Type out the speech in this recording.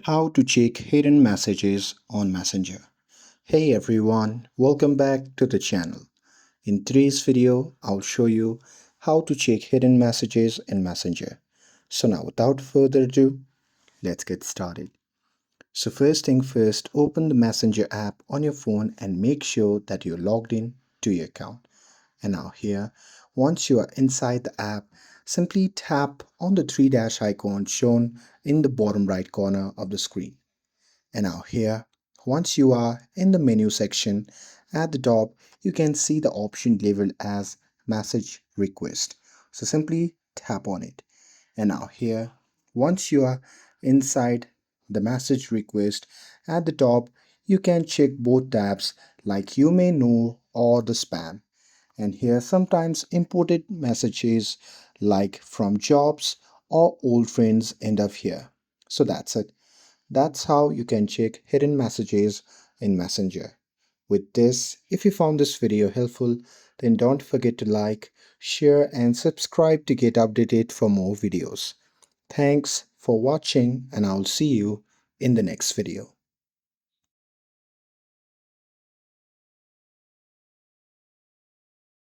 How to check hidden messages on Messenger. Hey everyone, welcome back to the channel. In today's video, I'll show you how to check hidden messages in Messenger. So now without further ado, let's get started. So first thing first, open the Messenger app on your phone and make sure that you're logged in to your account. And now here, once you are inside the app, simply tap on the three dash icon shown in the bottom right corner of the screen. And now here, once you are in the menu section, at the top, you can see the option labeled as message request. So simply tap on it. And now here, once you are inside the message request, at the top, you can check both tabs like you may know or the spam. And here sometimes imported messages like from jobs or old friends end up here. So that's it. That's how you can check hidden messages in Messenger. With this, if you found this video helpful, then don't forget to like, share, and subscribe to get updated for more videos. Thanks for watching, and I'll see you in the next video.